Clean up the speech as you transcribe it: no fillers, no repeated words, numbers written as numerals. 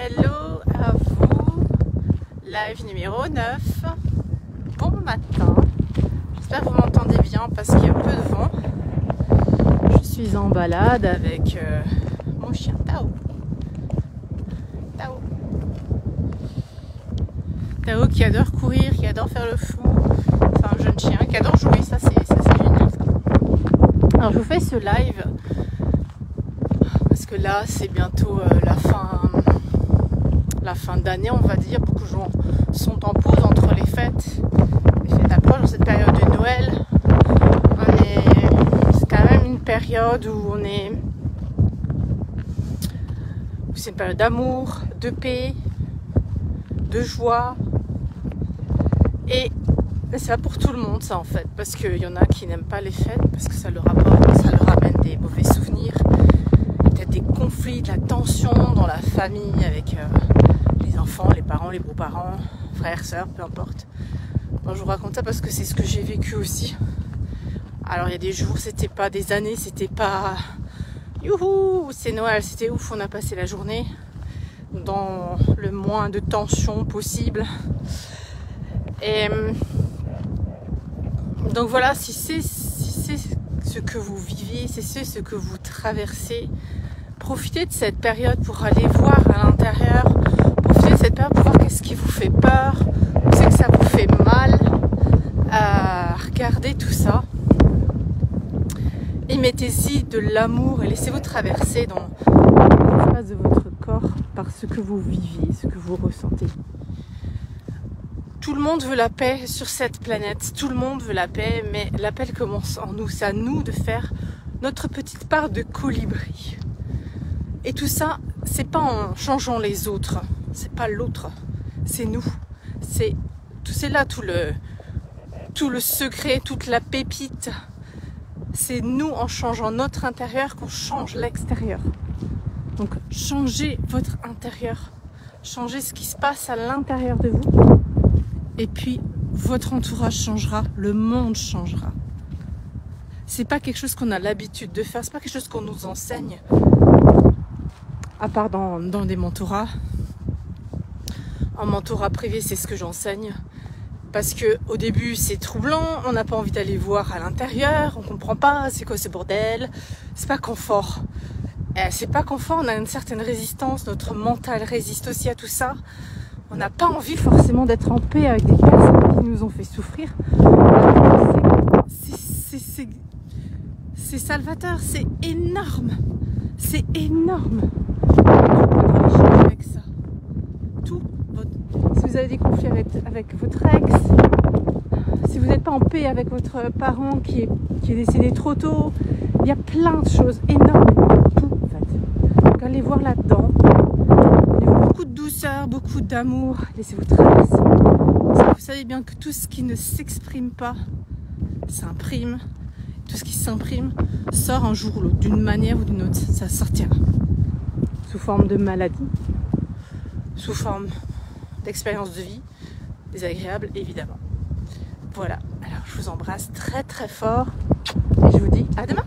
Hello à vous, live numéro 9. Bon matin, j'espère que vous m'entendez bien parce qu'il y a un peu de vent. Je suis en balade avec mon chien Tao. Tao qui adore courir, qui adore faire le fou. C'est un jeune chien qui adore jouer, ça c'est génial. Alors je vous fais ce live parce que là c'est bientôt la fin d'année, on va dire. Beaucoup de gens sont en pause entre les fêtes. Les fêtes approchent dans cette période de Noël. C'est quand même une période où c'est une période d'amour, de paix, de joie. Et c'est pas pour tout le monde ça en fait, parce qu'il y en a qui n'aiment pas les fêtes, parce que ça leur amène des mauvais souvenirs, peut-être des conflits, de la tension dans la famille avec les enfants, les parents, les beaux-parents, frères, sœurs, peu importe. Moi, je vous raconte ça parce que c'est ce que j'ai vécu aussi. Alors il y a des jours, c'était pas des années, c'était pas youhou, c'est Noël, c'était ouf, on a passé la journée dans le moins de tension possible. Et donc voilà, si c'est ce que vous vivez, si c'est ce que vous traversez, profitez de cette période pour aller voir à l'intérieur, profitez de cette période pour voir qu'est-ce qui vous fait peur, où c'est que ça vous fait mal, regardez tout ça et mettez-y de l'amour et laissez-vous traverser dans l'espace de votre corps par ce que vous vivez, ce que vous ressentez. Tout le monde veut la paix sur cette planète, tout le monde veut la paix, mais la paix commence en nous. C'est à nous de faire notre petite part de colibri. Et tout ça, c'est pas en changeant les autres, c'est pas l'autre, c'est nous. C'est là tout le secret, toute la pépite. C'est nous en changeant notre intérieur qu'on change l'extérieur. Donc changez votre intérieur, changez ce qui se passe à l'intérieur de vous. Et puis, votre entourage changera, le monde changera. C'est pas quelque chose qu'on a l'habitude de faire, c'est pas quelque chose qu'on nous enseigne. À part dans des mentorats. En mentorat privé, c'est ce que j'enseigne. Parce que au début, c'est troublant, on n'a pas envie d'aller voir à l'intérieur, on comprend pas, c'est quoi ce bordel. C'est pas confort. C'est pas confort, on a une certaine résistance, notre mental résiste aussi à tout ça. On n'a pas envie forcément d'être en paix avec des personnes qui nous ont fait souffrir. C'est salvateur, c'est énorme. C'est énorme. Avec ça. Si vous avez des conflits avec votre ex, si vous n'êtes pas en paix avec votre parent qui est décédé trop tôt, il y a plein de choses énormes. Tout en fait. Donc allez voir là-dedans. Beaucoup de douceur, beaucoup d'amour, laissez-vous traverser. Vous savez bien que tout ce qui ne s'exprime pas s'imprime. Tout ce qui s'imprime sort un jour ou l'autre, d'une manière ou d'une autre, ça sortira. Sous forme de maladie, sous forme d'expérience de vie, désagréable évidemment. Voilà, alors je vous embrasse très très fort et je vous dis à demain.